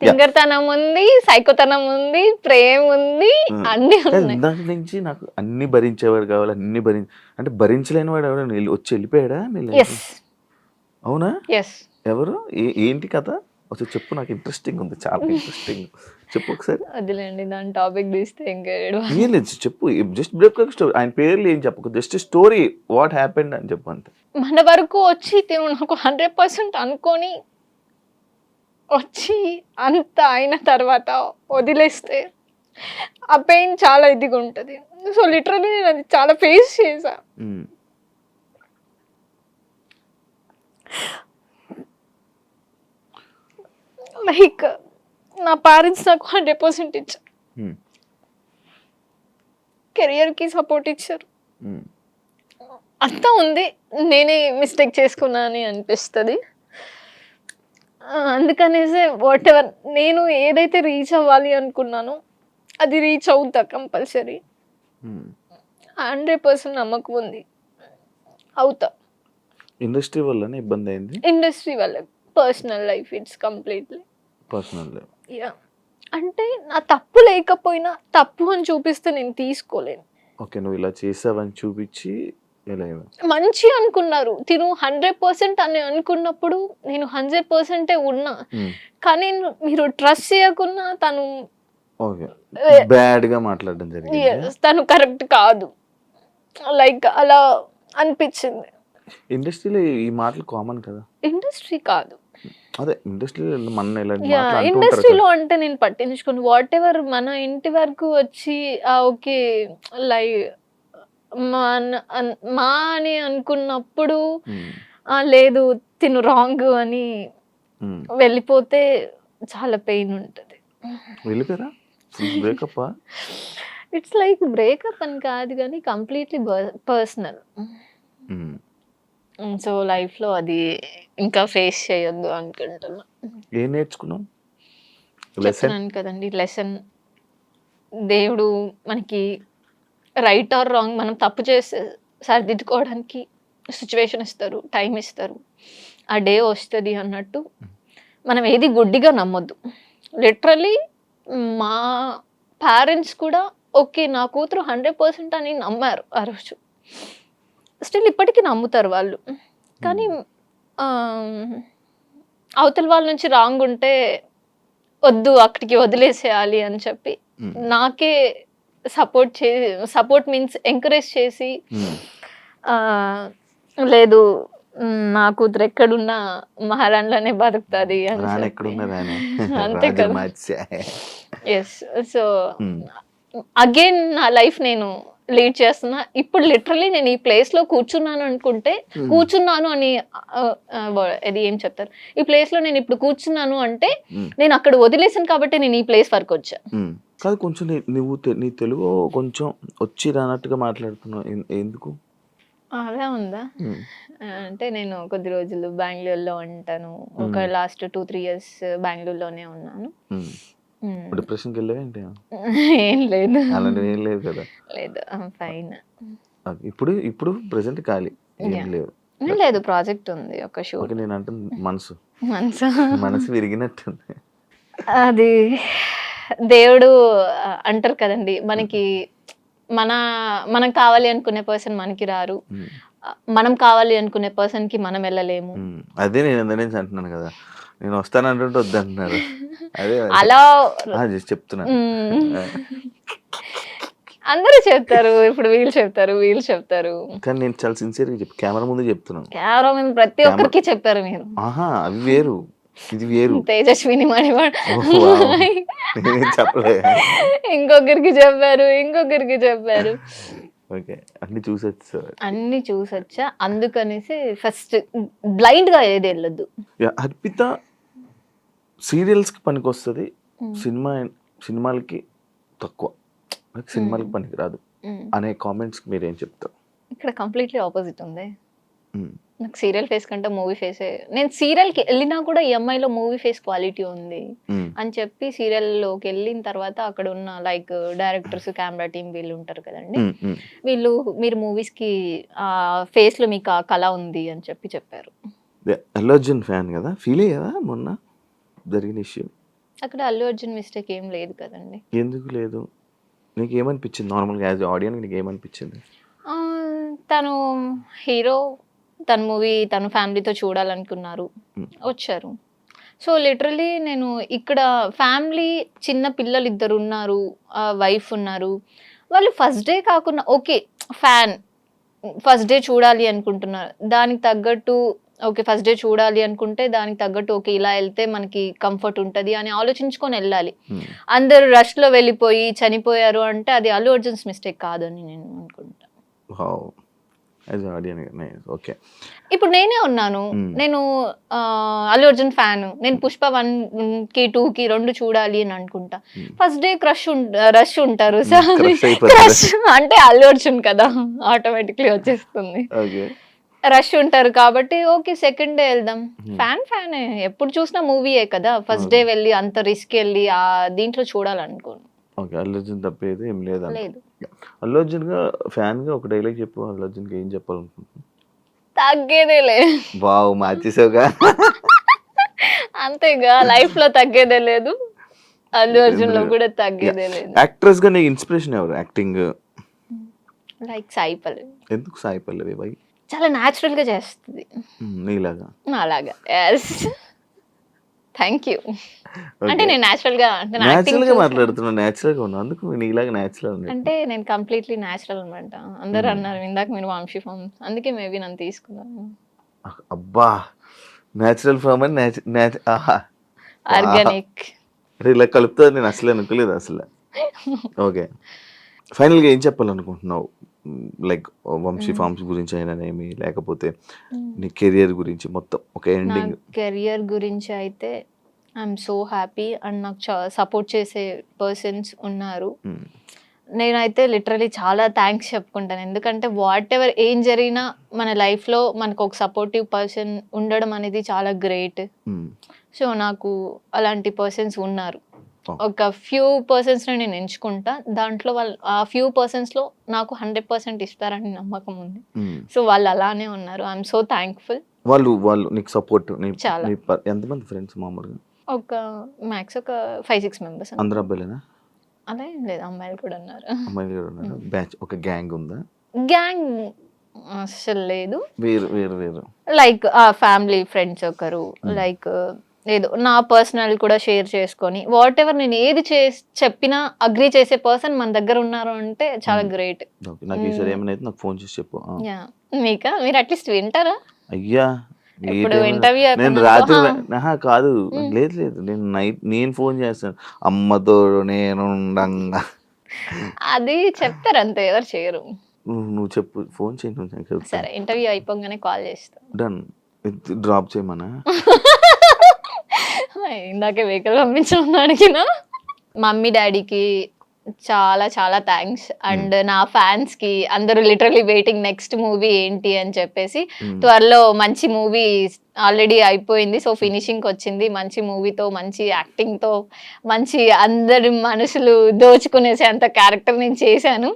తింగరతనం ఉంది, సైకోతనం ఉంది, ప్రేమ ఉంది, అన్ని ఉన్నాయి.
దాని నుంచి నాకు అన్ని భరించేవాడు కావాలి, అన్ని అంటే భరించలేని వాడు ఎవరైనా వచ్చి వెళ్ళిపోయాడా? అవునా? ఎవరు? ఏంటి కథ ఒకసారి చెప్పు, నాకు ఇంట్రెస్టింగ్ ఉంది, చాలా ఇంట్రెస్టింగ్. చెప్పు ఒకసారి.
వదిలేండి, దాని టాపిక్ తీస్తే ఇంకా
ఏం లేదు, చెప్పు. జస్ట్ బ్రేక్ స్టోరీ, ఆయన పేర్లు ఏం చెప్పకు, జస్ట్ స్టోరీ వాట్ హ్యాపెండ్ అని చెప్పు అంతే.
మన వరకు వచ్చి నాకు 100% అనుకొని వచ్చి అంత అయిన తర్వాత వదిలేస్తే ఆ పెయిన్ చాలా ఇదిగా ఉంటుంది. సో లిటరలీ నేను అది చాలా ఫేస్ చేశా. లైక్ నా పేరెంట్స్ నాకు 100% ఇచ్చారు, కెరియర్కి సపోర్ట్ ఇచ్చారు, అంతా ఉంది. నేనే మిస్టేక్ చేసుకున్నా అని అనిపిస్తుంది. అందుకనేసి వాట్ ఎవర్ నేను ఏదైతే రీచ్ అవ్వాలి అనుకున్నానో అది రీచ్ అవుతా కంపల్సరీ. 100% నమ్మకం ఉంది, అవుతా.
ఇండస్ట్రీ వల్లనే ఇబ్బంది అయింది?
ఇండస్ట్రీ వల్ల, personal life it's completely
personal life.
Yeah, అంటే నా తప్పు లేకపోయినా తప్పు అని చూపిస్తే నేను తీసుకోలేను.
ఓకే, నువ్వు ఇలా చేసావని చూపించి
మంచి అనుకున్నారు తిను 100% అని అనుకున్నప్పుడు నేను 100% ఉన్నా. కానీ మీరు ట్రస్ట్ చేయకున్నా తను
బ్యాడ్ గా మాట్లాడడం జరిగింది.
తను కరెక్ట్ కాదు, లైక్ అలా అనిపించింది.
ఇండస్ట్రీలో ఈ మాటలు కామన్ కదా?
ఇండస్ట్రీ కాదు,
అదే ఇండస్ట్రీలో మన
ఇండస్ట్రీలో అంటే నేను పట్టించుకుని వాట్ ఎవర్ మన ఇంటి వరకు వచ్చి ఓకే లైక్ మా అని అనుకున్నప్పుడు లేదు తిను రాంగ్ అని వెళ్ళిపోతే చాలా పెయిన్ ఉంటుంది.
వెళ్ళిపోయారా? బ్రేకప్?
ఇట్స్ లైక్ బ్రేకప్ అని కాదు కానీ కంప్లీట్లీ పర్సనల్. సో లైఫ్లో అది ఇంకా ఫేస్ చేయొద్దు అనుకుంటున్నా.
ఏం నేర్చుకున్నావు?
చెప్తున్నాను కదండి లెసన్. దేవుడు మనకి రైట్ ఆర్ రాంగ్ మనం తప్పు చేస్తే సరిదిద్దుకోవడానికి సిచ్యువేషన్ ఇస్తారు, టైం ఇస్తారు, ఆ డే వస్తుంది అన్నట్టు. మనం ఏది గుడ్డిగా నమ్మొద్దు. లిటరలీ మా పేరెంట్స్ కూడా ఓకే నా కూతురు 100% అని నమ్మారు ఆ రోజు. స్టిల్ ఇప్పటికీ నమ్ముతారు వాళ్ళు. కానీ అవతల వాళ్ళ నుంచి రాంగ్ ఉంటే వద్దు అక్కడికి వదిలేసేయాలి అని చెప్పి నాకే సపోర్ట్ మీన్స్ ఎంకరేజ్ చేసి లేదు నా కూతురు ఎక్కడున్నా మహారాణిలోనే బతుకుతుంది అంతే కదా. ఎస్, సో అగైన్ నా లైఫ్ నేను లీడ్ చేస్తున్నా. ఇప్పుడు లిటరలీ నేను ఈ ప్లేస్ లో కూర్చున్నాను అని అది ఏం చెప్తారు, ఈ ప్లేస్ లో నేను ఇప్పుడు కూర్చున్నాను అంటే నేను అక్కడ వదిలేసాను కాబట్టి నేను ఈ ప్లేస్ వరకు వచ్చా.
కాదు, కొంచెం నువ్వు నీ తెలుగు కొంచెం వచ్చి రానట్టుగా మాట్లాడుతున్నావు, ఎందుకు?
అలా ఉందా? అంటే నేను కొద్ది రోజులు బెంగళూరులో ఉంటాను. ఒక లాస్ట్ 2-3 years బెంగళూరులోనే ఉన్నాను.
డిప్రెషన్కి వెళ్ళావేంటి?
ఏం లేదు,
అలాంటివి ఏం లేదు కదా?
లేదు, ఫైన్.
ఇప్పుడు ప్రెసెంట్ ఖాళీ ఏం లేవు?
లేదు, ప్రాజెక్ట్ ఉంది ఒక షో.
నేను అంటే మనసు విరిగినట్టుంది.
అది దేవుడు అంటారు కదండి, మనకి మనం కావాలి అనుకునే పర్సన్ మనకి రారు, మనం కావాలి అనుకునే పర్సన్ కి మనం వెళ్ళలేము.
అదే నేను అంటున్నాను కదా, నేను వస్తానంటుంటే వద్దంటున్నారు. అదే
అలా
చెప్తున్నా.
అందరూ చెప్తారు, ఇప్పుడు వీళ్ళు చెప్తారు
కానీ నేను చాలా సిన్సియర్ గా కెమెరా ముందు చెప్తున్నాను.
కెమెరా ముందు ప్రతి ఒక్కరికి చెప్పారు మీరు.
అవి వేరు, ఇది వేరు.
తేజస్విని మణివాడ్
చెప్పలే,
ఇంకొకరికి చెప్పారు.
ఓకే, అన్ని చూసొచ్చా.
అందుకనేసి ఫస్ట్ బ్లైండ్ గా ఏది వెళ్ళొద్దు.
అర్పిత సీరియల్స్ కి పనికి వస్తుంది, సినిమాలకి తక్కువ, సినిమాలకి పనికి రాదు అనే కామెంట్స్ మీరేం చెప్తారు?
ఇక్కడ కంప్లీట్లీ ఆపోజిట్ ఉంది. నాకు సీరియల్ ఫేస్ కంటే మూవీ ఫేసే. నేను సీరియల్కి వెళ్ళినా కూడా ఈ అమ్మాయిలో మూవీ ఫేస్ క్వాలిటీ ఉంది అని చెప్పి సీరియల్లోకి వెళ్ళిన తర్వాత అక్కడ ఉన్న లైక్ డైరెక్టర్స్, కెమెరా టీమ్ వీళ్ళు ఉంటారు కదండి, వీళ్ళు మీరు మూవీస్కి ఫేస్లో మీకు ఆ కళ ఉంది అని చెప్పారు.
అల్లు అర్జున్ ఫ్యాన్ కదా, ఫీల్ అయ్యావా మొన్న జరిగిన ఇష్యూ?
అక్కడ అల్లు అర్జున్ మిస్టేక్ ఏం లేదు కదండి.
ఎందుకు లేదు? నీకు ఏమనిపించింది నార్మల్గా యాజ్ ఆడియన్స్? నీకు ఏమనిపించింది?
తను హీరో, తన మూవీ తన ఫ్యామిలీతో చూడాలనుకున్నారు, వచ్చారు. సో లిటరలీ నేను ఇక్కడ ఫ్యామిలీ, చిన్న పిల్లలు 2 ఉన్నారు, వైఫ్ ఉన్నారు. వాళ్ళు ఫస్ట్ డే కాకుండా ఓకే ఫ్యాన్, ఫస్ట్ డే చూడాలి అనుకుంటున్నారు, దానికి తగ్గట్టు ఓకే ఫస్ట్ డే చూడాలి అనుకుంటే దానికి తగ్గట్టు ఓకే ఇలా వెళ్తే మనకి కంఫర్ట్ ఉంటుంది అని ఆలోచించుకొని వెళ్ళాలి. అందరు రష్ లో వెళ్ళిపోయి చనిపోయారు అంటే అది అల్లు అర్జున్స్ మిస్టేక్ కాదని నేను అనుకుంటా.
ఓకే
ఇప్పుడు నేనే ఉన్నాను, నేను అల్లు అర్జున్ ఫ్యాన్, నేను పుష్ప 1కి 2కి 2 చూడాలి అని అనుకుంటా. ఫస్ట్ డే రష్ ఉంటారు, క్రష్ అంటే అల్లు అర్జున్ కదా ఆటోమేటిక్లీ వచ్చేస్తుంది. రష్ ఉంటారు కాబట్టి ఓకే సెకండ్ డే వెళ్దాం. ఫ్యాన్ ఎప్పుడు చూసినా మూవీయే కదా, ఫస్ట్ డే వెళ్ళి అంత రిస్క్ వెళ్ళి ఆ దీంట్లో చూడాలనుకోను.
ఓకే అల్లు అర్జున్ తప్పేది ఏం లేదు.
అల్లు
అర్జున్ గా ఫ్యాన్ గా ఒక డైలాగ్ చెప్పు, అల్లు అర్జున్ కి ఏం చెప్పాలనుకుంటున్నాను?
తగ్గేదేలే.
వావ్ మార్చేసావుగా.
అంతేగా, లైఫ్ లో తగ్గేదే లేదు, అల్లు అర్జున్ లో కూడా తగ్గేదే లేదు.
యాక్ట్రెస్ గా నీకు ఇన్స్పిరేషన్ ఎవరు యాక్టింగ్?
లైక్ సాయి పల్లవి.
ఎందుకు సాయి పల్లవి? బై
చాలా న్యాచురల్ గా చేస్తుంది
నీలాగా.
అలాగా ఎస్ థ్యాంక్ యూ. అంటే నేను న్యాచురల్ గా
మాట్లాడుతున్నా, న్యాచురల్ గా ఉన్నా, అందుకు నీలాగా న్యాచురల్
అంటే నేను కంప్లీట్లీ న్యాచురల్ అనమాట. అందరు అన్నారు ఇందాక మీరు వంశీ ఫామ్, అందుకే మేబీ నన్ను తీసుకున్నాను.
అబ్బా న్యాచురల్ ఫామ్ అని
ఆర్గానిక్
ఇలా కలుపుతా నేను అసలు అనుకోలేదు అసలు. ఓకే ఫైనల్ గా ఏం చెప్పాలనుకుంటున్నావు? లైక్ వంశీ ఫార్మ్స్ గురించి అయినానేమి, లేకపోతే నీ కెరియర్ గురించి మొత్తం ఒక ఎండింగ్.
కెరియర్ గురించి అయితే ఐఎమ్ సో హ్యాపీ అండ్ నాకు సపోర్ట్ చేసే పర్సన్స్ ఉన్నారు. నేనైతే లిటరలీ చాలా థ్యాంక్స్ చెప్పుకుంటాను, ఎందుకంటే వాట్ ఎవర్ ఏం జరిగినా మన లైఫ్లో మనకు ఒక సపోర్టివ్ పర్సన్ ఉండడం అనేది చాలా గ్రేట్. సో నాకు అలాంటి పర్సన్స్ ఉన్నారు. ఒక ఫ్యూ పర్సన్స్ నేను ఎంచుకుంటా, దాంట్లో వాళ్ళు ఆ ఫ్యూ పర్సన్స్లో నాకు 100% ఇస్తారని నమ్మకం ఉంది. సో వాళ్ళు అలానే ఉన్నారు. I'm so thankful.
వాళ్ళు నీకు సపోర్ట్
చాలా.
ఎంతమంది ఫ్రెండ్స్ మామూలుగా?
ఒక మ్యాక్స్ ఒక 5-6 మెంబర్స్.
అందరూ అబ్బాయిలేనా?
అలా ఏం లేదు, అమ్మాయిలు కూడా ఉన్నారు.
అమ్మాయిలు కూడా ఉన్నారు. బ్యాచ్ ఒక గ్యాంగ్ ఉందా?
గ్యాంగ్ అసలు లేదు,
వేరు వేరు వేరు.
లైక్ ఫ్యామిలీ ఫ్రెండ్స్ ఒకరు, లైక్ ఏదో నా పర్సనల్ కూడా షేర్ చేసుకొని వాట్ ఎవర్ నేను ఏది చెప్పినా అగ్రీ చేసే పర్సన్ మన దగ్గర ఉన్నారు అంటే చాలా గ్రేట్.
నాకు ఈసారి ఏమైనా అయితే నాకు ఫోన్ చేసి చెప్పు.
మీకా మీరు అట్లీస్ట్ వింటారా?
అయ్యా
ఇప్పుడు ఇంటర్వ్యూ
నేను రాత్రి కాదు, లేదు లేదు, నేను నైట్ నేను ఫోన్ చేస్తాను అమ్మతో నేను
అది చెప్తారు అంతే, ఎవరు చేయరు.
నువ్వు చెప్పు, ఫోన్ చేయి.
సరే ఇంటర్వ్యూ అయిపోగానే కాల్ చేస్తా.
డన్. డ్రాప్ చేయమనా?
ఇందాకే వెహికల్ పంపించమని అడిగిన. మమ్మీ డాడీకి చాలా చాలా థ్యాంక్స్, అండ్ నా ఫ్యాన్స్ కి అందరూ లిటరలీ వెయిటింగ్ నెక్స్ట్ మూవీ ఏంటి అని చెప్పేసి. త్వరలో మంచి మూవీ ఆల్రెడీ అయిపోయింది, సో ఫినిషింగ్ వచ్చింది. మంచి మూవీతో, మంచి యాక్టింగ్ తో, మంచి అందరి మనసులు దోచుకునేసే అంత క్యారెక్టర్ నేను చేశాను.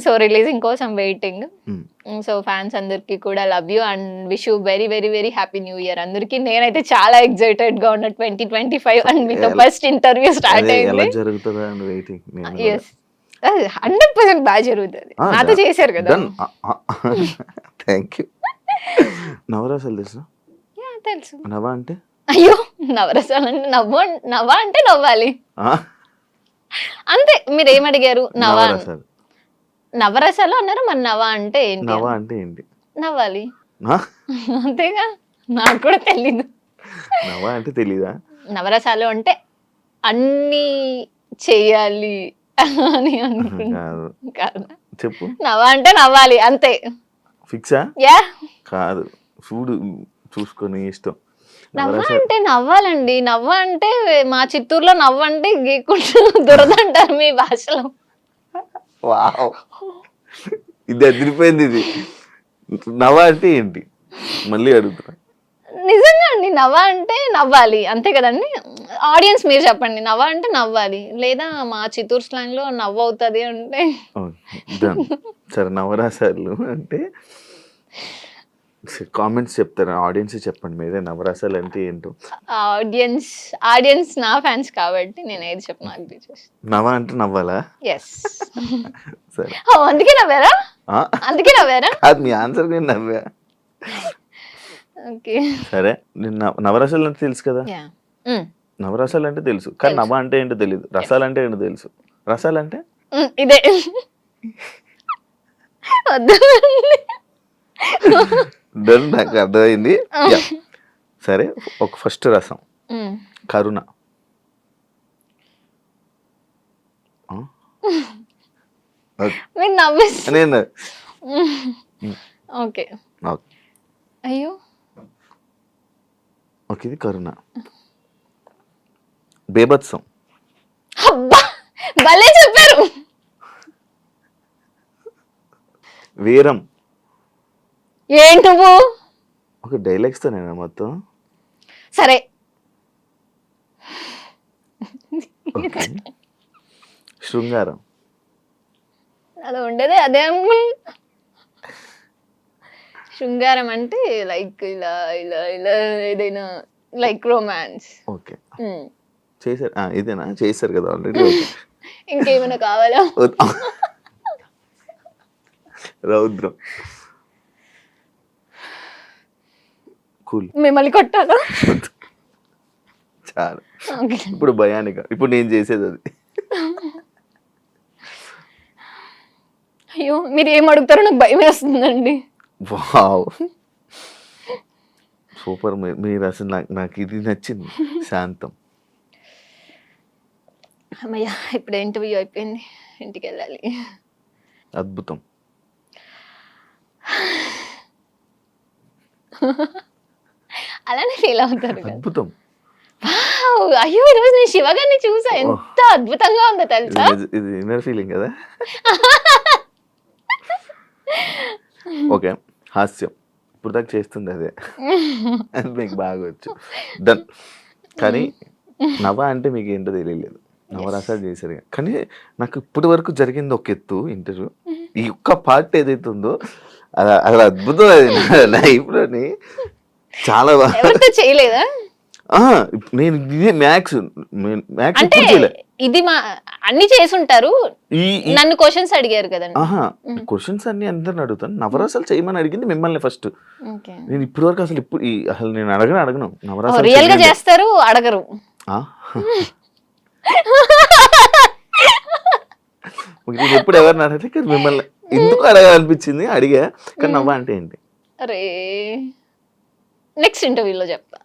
సో రిలీజింగ్ కోసం వెయిటింగ్. సో ఫ్యాన్స్ అందరికి కూడా love you and wish you very very very happy new year అందరికి. నేనైతే చాలా ఎక్సైటెడ్ గా ఉన్నా 2025 అండ్ మీతో ఫస్ట్ ఇంటర్వ్యూ స్టార్ట్ అయింది. 100% బాగా జరుగుతుంది, నాతో చేశారు కదా.
Thank you. నవరసాలు తెలుసా?
తెలుసు.
నవ అంటే
అయ్యో, నవరసాలు అంటే నవ్వ అంటే నవ్వాలి అంతే. మీరు ఏమడిగారు? నవరసాలు అన్నారు, మరి నవ అంటే ఏంటి?
నవ అంటే ఏంటి?
నవ్వాలి అంతేగా, నాకు కూడా తెలీదు.
నవ అంటే తెలీదా?
నవరసాలు అంటే అన్ని చెయ్యాలి అని అనుకుంటున్నాను.
చెప్పు.
నవ అంటే నవ్వాలి అంతే.
ఫిక్సా?
యా.
కాదు, చూడు చూసుకొని ఇష్టం.
నవ్వ అంటే నవ్వాలండి. నవ్వ అంటే మా చిత్తూరులో నవ్వ అంటే గీకుంటూ దురదంటారు మీ భాషలో.
వావ్, ఇది అదిరిపోయింది. ఇది నవ్వ అంటే ఏంటి మళ్ళీ అడుగుతున్నా.
నిజంగా అండి, నవ్వ అంటే నవ్వాలి అంతే కదండి. ఆడియన్స్ మీరు చెప్పండి, నవ్వ అంటే నవ్వాలి, లేదా మా చిత్తూరు స్లాంగ్ లో నవ్వు అవుతుంది అంటే.
సరే, నవరసాలు అంటే కామెంట్స్ చెప్తారు, ఆడియన్స్ చెప్పండి మీరే నవరసాలు అంటే ఏంటో.
ఆడియన్స్ నా ఫ్యాన్స్ కాబట్టి నేను ఏది చెప్పిన అగ్రీ చేస్తాను.
నవ్వ అంటే నవ్వాలా?
ఎస్. సరే, అందుకే నవ్వారా? అందుకే నవ్వారా?
అది మీ ఆన్సర్. నేను నవ్వా.
ఓకే
సరే, నేను నవరసాలు అంటే తెలుసు కదా. నవరసాలు అంటే తెలుసు, కానీ నవ్వ అంటే ఏంటో తెలియదు. రసాలు అంటే ఏంటో తెలుసు. రసాలు అంటే
ఇదే.
డన్, నాకు అర్థమైంది. Yeah. సరే, ఒక ఫస్ట్ రసం కరుణ.
మీరు నవ్వేసి
నేను
ఓకే. అయ్యో
ఓకే, ఇది కరుణ. బేభత్సం.
అబ్బా భలే చెప్పారు.
వీరం.
ఏంటి నువ్వు?
ఒక డైలాగ్స్ తో నేను మొత్తం.
సరే
ఓకే. శృంగారం.
అలా ఉండేదే అదే అనుకుంటా. శృంగారం అంటే లైక్ ఇలా ఇలా ఇలా ఏదైనా లైక్ రొమాన్స్.
ఓకే, చేశారు. ఇదేనా చేశారు కదా ఆల్రెడీ.
ఇంకేమైనా కావాలా?
రౌద్రం. కూల్.
మిమ్మల్ని కొట్టాలా?
చాలా. ఇప్పుడు భయానిక. ఇప్పుడు నేను చేసేది అది.
అయ్యో మీరు ఏం అడుగుతారో నాకు భయం వేస్తుందండి.
Wow, super. మీరు అసలు నాకు ఇది నచ్చింది. శాంతం.
అమ్మయ్య ఇప్పుడు ఇంటర్వ్యూ అయిపోయింది, ఇంటికి వెళ్ళాలి.
అద్భుతం.
అలానే ఫీల్ అవుతారు కదా.
అద్భుతం.
వావ్, అయ్యో ఈరోజు నేను శివ గారిని చూసా, ఎంత అద్భుతంగా ఉందో తెలుసా.
ఇది ఇన్నర్ ఫీలింగ్ కదా. ఓకే, హాస్యం. ఇప్పుడు దాకా చేస్తుంది అదే, అది మీకు బాగా వచ్చు. డన్. కానీ నవ అంటే మీకు ఏంటో తెలియలేదు. నవరసాలు చేశారు కానీ నాకు ఇప్పటి వరకు జరిగింది ఒక ఎత్తు ఇంటర్వ్యూ. ఈ ఒక్క పార్ట్ ఏదైతే ఉందో అలా అద్భుతం. అది నా లైఫ్లోని చాలా బాగా
చేయలేదా?
నేను ఇది మ్యాథ్స్
అంటే ఇది మా అన్ని చేసి ఉంటారు. నన్ను క్వశ్చన్స్ అడిగారు కదండి.
క్వశ్చన్స్ అన్ని అందరిని అడుగుతాను. నవరసాలు చేయమని అడిగింది మిమ్మల్ని ఫస్ట్. నేను ఇప్పటి వరకు అసలు నేను అడగను నవరసాలు.
రియల్ గా చేస్తారు, అడగరు.
ఎప్పుడు ఎవరిని అడగలేదు, మిమ్మల్ని ఎందుకు అడగాలనిపించింది, అడిగా. కానీ నవ్వ అంటే ఏంటి?
అరే నెక్స్ట్ ఇంటర్వ్యూలో చెప్తా.